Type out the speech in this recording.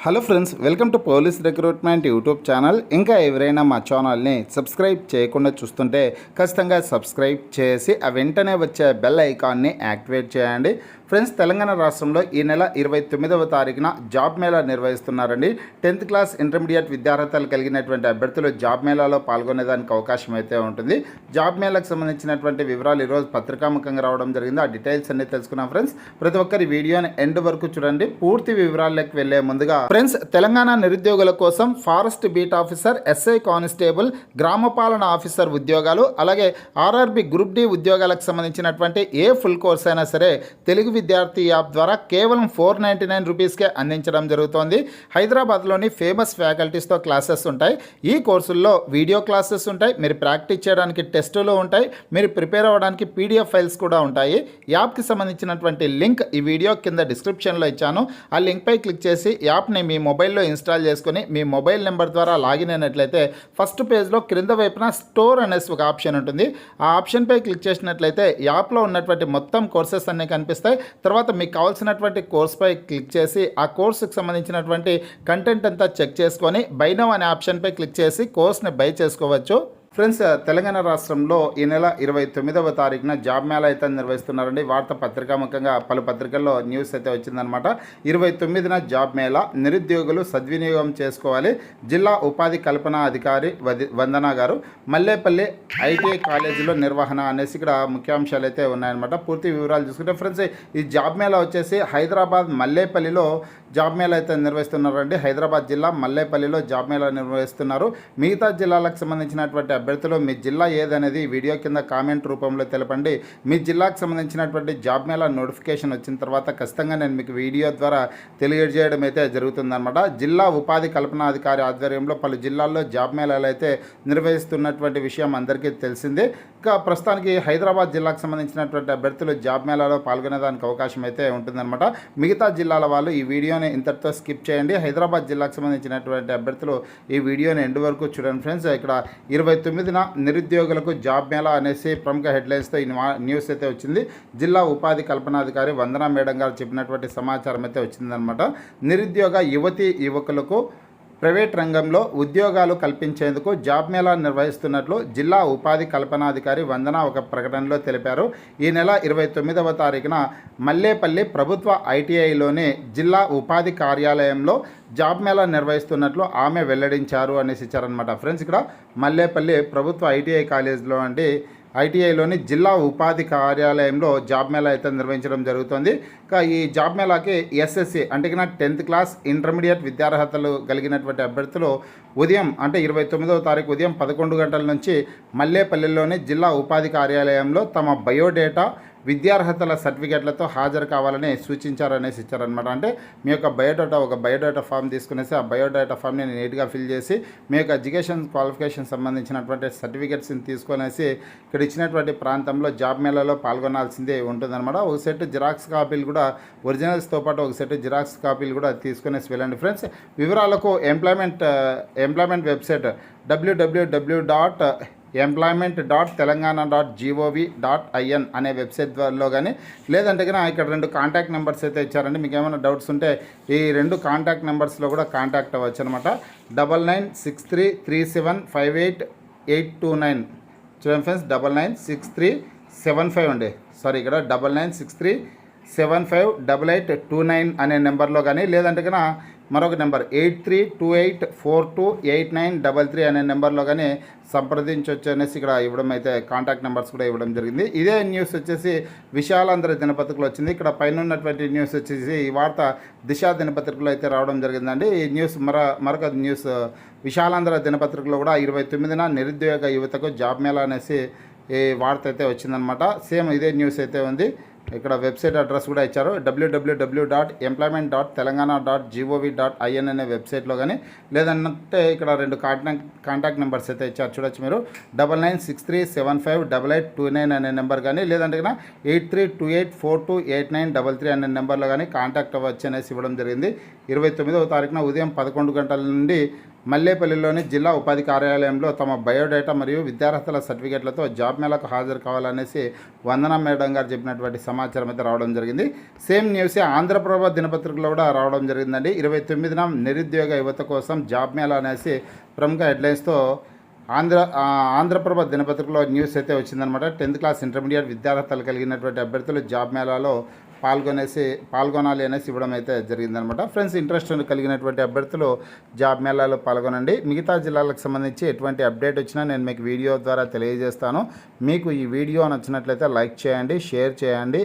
Hello friends, welcome to police recruitment YouTube channel. ఇంకా ఎవరైనా మా ఛానల్ని సబ్స్క్రైబ్ చేయకుండా చూస్తుంటే ఖచ్చితంగా సబ్స్క్రైబ్ చేసి ఆ వెంటనే వచ్చే బెల్ ఐకాన్ని యాక్టివేట్ చేయండి. ఫ్రెండ్స్, తెలంగాణ రాష్ట్రంలో ఈ నెల 29వ తారీఖున జాబ్ మేళా నిర్వహిస్తున్నారండి. 10th క్లాస్ ఇంటర్మీడియట్ విద్యార్హతలు కలిగినటువంటి అభ్యర్థులు జాబ్ మేళాలో పాల్గొనేదానికి అవకాశం అయితే ఉంటుంది. జాబ్ మేళాకు సంబంధించినటువంటి వివరాలు ఈరోజు పత్రికాముఖంగా రావడం జరిగింది. ఆ డీటెయిల్స్ అన్ని తెలుసుకున్నాం ఫ్రెండ్స్. ప్రతి ఒక్కరి వీడియోని ఎండ్ వరకు చూడండి. పూర్తి వివరాల్లోకి వెళ్లే ముందుగా ఫ్రెండ్స్, తెలంగాణ నిరుద్యోగుల కోసం forest beat officer, SI constable, గ్రామ పాలన ఆఫీసర్ ఉద్యోగాలు, అలాగే ఆర్ఆర్బి గ్రూప్ డి ఉద్యోగాలకు సంబంధించినటువంటి ఏ ఫుల్ కోర్స్ అయినా సరే తెలుగు విద్యార్థి యాప్ ద్వారా కేవలం 499 రూపీస్కే అందించడం జరుగుతోంది. హైదరాబాద్లోని ఫేమస్ ఫ్యాకల్టీస్తో క్లాసెస్ ఉంటాయి. ఈ కోర్సుల్లో వీడియో క్లాసెస్ ఉంటాయి, మీరు ప్రాక్టీస్ చేయడానికి టెస్టులు ఉంటాయి, మీరు ప్రిపేర్ అవ్వడానికి పీడిఎఫ్ ఫైల్స్ కూడా ఉంటాయి. యాప్కి సంబంధించినటువంటి లింక్ ఈ వీడియో కింద డిస్క్రిప్షన్లో ఇచ్చాను. ఆ లింక్పై క్లిక్ చేసి యాప్ని మీ మొబైల్లో ఇన్స్టాల్ చేసుకుని మీ మొబైల్ నెంబర్ ద్వారా లాగిన్ అయినట్లయితే ఫస్ట్ పేజ్లో క్రింద వైపున స్టోర్ అనేసి ఒక ఆప్షన్ ఉంటుంది. ఆ ఆప్షన్పై క్లిక్ చేసినట్లయితే యాప్లో ఉన్నటువంటి మొత్తం కోర్సెస్ అన్నీ కనిపిస్తాయి. తర్వాత మీకు కావాల్సినటువంటి కోర్స్పై క్లిక్ చేసి ఆ కోర్సుకు సంబంధించినటువంటి కంటెంట్ అంతా చెక్ చేసుకొని బై నౌ అనే ఆప్షన్పై క్లిక్ చేసి కోర్స్ని బై చేసుకోవచ్చు. ఫ్రెండ్స్, తెలంగాణ రాష్ట్రంలో ఈ నెల 29వ తారీఖున జాబ్ మేళా అయితే నిర్వహిస్తున్నారండి. వార్త పత్రికాముఖంగా పలు పత్రికల్లో న్యూస్ అయితే వచ్చిందనమాట. 29న జాబ్ మేళా, నిరుద్యోగులు సద్వినియోగం చేసుకోవాలి. జిల్లా ఉపాధి కల్పన అధికారి వందన గారు, మల్లేపల్లి ఐటీఐ కాలేజీలో నిర్వహణ అనేసి ఇక్కడ ముఖ్యాంశాలు అయితే ఉన్నాయన్నమాట. పూర్తి వివరాలు చూసుకుంటే ఫ్రెండ్స్, ఈ జాబ్ మేళా వచ్చేసి హైదరాబాద్ మల్లేపల్లిలో జాబ్ మేళా అయితే నిర్వహిస్తున్నారండి. హైదరాబాద్ జిల్లా మల్లేపల్లిలో జాబ్ మేళా నిర్వహిస్తున్నారు. మిగతా జిల్లాలకు సంబంధించినటువంటి అభ్యర్థులు మీ జిల్లా ఏదనేది వీడియో కింద కామెంట్ రూపంలో తెలపండి. మీ జిల్లాకు సంబంధించినటువంటి జాబ్ మేళా నోటిఫికేషన్ వచ్చిన తర్వాత ఖచ్చితంగా నేను మీకు వీడియో ద్వారా తెలియజేయడం అయితే జరుగుతుందన్నమాట. జిల్లా ఉపాధి కల్పనాధికారి ఆధ్వర్యంలో పలు జిల్లాల్లో జాబ్ మేళాలు అయితే నిర్వహిస్తున్నటువంటి విషయం అందరికీ తెలిసిందే. ఇంకా ప్రస్తుతానికి హైదరాబాద్ జిల్లాకు సంబంధించినటువంటి అభ్యర్థులు జాబ్ మేళాలో పాల్గొనేదానికి అవకాశం అయితే ఉంటుందన్నమాట. మిగతా జిల్లాల వాళ్ళు ఈ వీడియోని ఇంతటితో స్కిప్ చేయండి. హైదరాబాద్ జిల్లాకు సంబంధించినటువంటి అభ్యర్థులు ఈ వీడియోని ఎండ్ వరకు చూడండి ఫ్రెండ్స్. ఇక్కడ 29న నిరుద్యోగులకు జాబ్ మేళా అనేసి ప్రముఖ హెడ్లైన్స్తో ఈ న్యూస్ అయితే వచ్చింది. జిల్లా ఉపాధి కల్పనాధికారి వందనా మేడం గారు చెప్పినటువంటి సమాచారం అయితే వచ్చిందనమాట. నిరుద్యోగ యువతీ యువకులకు ప్రైవేట్ రంగంలో ఉద్యోగాలు కల్పించేందుకు జాబ్ మేళా నిర్వహిస్తున్నట్లు జిల్లా ఉపాధి కల్పనాధికారి వందన ఒక ప్రకటనలో తెలిపారు. ఈ నెల 29వ తారీఖున మల్లేపల్లి ప్రభుత్వ ఐటీఐలోని జిల్లా ఉపాధి కార్యాలయంలో జాబ్ మేళా నిర్వహిస్తున్నట్లు ఆమె వెల్లడించారు అనేసి ఇచ్చారనమాట. ఫ్రెండ్స్, ఇక్కడ మల్లేపల్లి ప్రభుత్వ ఐటీఐ కాలేజీలో ఐటీఐలోని జిల్లా ఉపాధి కార్యాలయంలో జాబ్ మేళా అయితే నిర్వహించడం జరుగుతుంది. ఈ జాబ్ మేళాకి ఎస్ఎస్సి అంటే 10th క్లాస్ ఇంటర్మీడియట్ విద్యార్హతలు కలిగినటువంటి అభ్యర్థులు ఉదయం అంటే 29వ తారీఖు ఉదయం 11 గంటల నుంచి మల్లేపల్లిలోని జిల్లా ఉపాధి కార్యాలయంలో తమ బయోడేటా విద్యార్హతల సర్టిఫికేట్లతో హాజరు కావాలని సూచించారనేసి ఇచ్చారనమాట. అంటే మీ యొక్క బయోడేటా ఫామ్ తీసుకునేసి ఆ బయోడేటా ఫామ్ని నీట్గా ఫిల్ చేసి మీ యొక్క ఎడ్యుకేషన్ క్వాలిఫికేషన్ సంబంధించినటువంటి సర్టిఫికేట్స్ని తీసుకునేసి ఇక్కడ ఇచ్చినటువంటి ప్రాంతంలో జాబ్ మేళాలో పాల్గొనాల్సిందే ఉంటుందన్నమాట. ఒక సెట్ జిరాక్స్ కాపీలు కూడా ఒరిజినల్స్తో పాటు ఒక సెట్ జిరాక్స్ కాపీలు కూడా తీసుకునేసి వెళ్ళండి ఫ్రెండ్స్. వివరాలకు ఎంప్లాయ్మెంట్ వెబ్సైట్ www.employment.telangana.gov.in అనే వెబ్సైట్ ద్వారా కానీ లేదంటే ఇక్కడ 2 కాంటాక్ట్ నెంబర్స్ అయితే ఇచ్చారండి. మీకు ఏమైనా డౌట్స్ ఉంటే ఈ 2 కాంటాక్ట్ నెంబర్స్లో కూడా కాంటాక్ట్ అవ్వచ్చు అనమాట. 9963358829 చూడండి ఫ్రెండ్స్. 996375 అండి, సారీ ఇక్కడ 9963758829 అనే నెంబర్లో కానీ లేదంటే మరొక నెంబర్ 8328428933 అనే నెంబర్లో కానీ సంప్రదించవచ్చు అనేసి ఇక్కడ ఇవ్వడం అయితే కాంటాక్ట్ నెంబర్స్ కూడా ఇవ్వడం జరిగింది. ఇదే న్యూస్ వచ్చేసి విశాలాంధ్ర దినపత్రికలో వచ్చింది. ఇక్కడ పైన ఉన్నటువంటి న్యూస్ వచ్చేసి ఈ వార్త దిశ దినపత్రికలో అయితే రావడం జరిగిందండి. ఈ న్యూస్ మరొక న్యూస్ విశాలాంధ్ర దినపత్రికలో కూడా 29న నిరుద్యోగ యువతకు జాబ్ మేళా అనేసి ఈ వార్త అయితే వచ్చిందనమాట. సేమ్ ఇదే న్యూస్ అయితే ఉంది. ఇక్కడ వెబ్సైట్ అడ్రస్ కూడా ఇచ్చారు. www.employment.telangana.gov.in అనే వెబ్సైట్లో కానీ లేదంటే ఇక్కడ 2 కాంటాక్ట్ నెంబర్స్ అయితే ఇచ్చారు చూడొచ్చు మీరు. 9963758829 అనే నెంబర్ కానీ లేదంటే 8328428933 అనే నెంబర్లో కానీ కాంటాక్ట్ అవ్వచ్చు అనేసి ఇవ్వడం జరిగింది. 29వ తారీఖున ఉదయం 11 గంటల నుండి మల్లేపల్లిలోని జిల్లా ఉపాధి కార్యాలయంలో తమ బయోడేటా మరియు విద్యార్హతల సర్టిఫికేట్లతో జాబ్ మేళాకు హాజరు కావాలనేసి వందన మేడం గారు చెప్పినటువంటి సమాచారం అయితే రావడం జరిగింది. సేమ్ న్యూసే ఆంధ్రప్రభ దినపత్రికలో కూడా రావడం జరిగిందండి. 29న నిరుద్యోగ యువత కోసం జాబ్ మేళా అనేసి ప్రముఖ హెడ్లైన్స్తో ఆంధ్రప్రభ దినపత్రికలో న్యూస్ అయితే వచ్చిందనమాట. 10th క్లాస్ ఇంటర్మీడియట్ విద్యార్హతలు కలిగినటువంటి అభ్యర్థులు జాబ్ మేళాలో పాల్గొనాలి అనేసి ఇవ్వడం అయితే జరిగిందనమాట. ఫ్రెండ్స్, ఇంట్రెస్ట్ కలిగినటువంటి అభ్యర్థులు జాబ్ మేళాలో పాల్గొనండి. మిగతా జిల్లాలకు సంబంధించి ఎటువంటి అప్డేట్ వచ్చినా నేను మీకు వీడియో ద్వారా తెలియజేస్తాను. మీకు ఈ వీడియో నచ్చినట్లయితే లైక్ చేయండి, షేర్ చేయండి.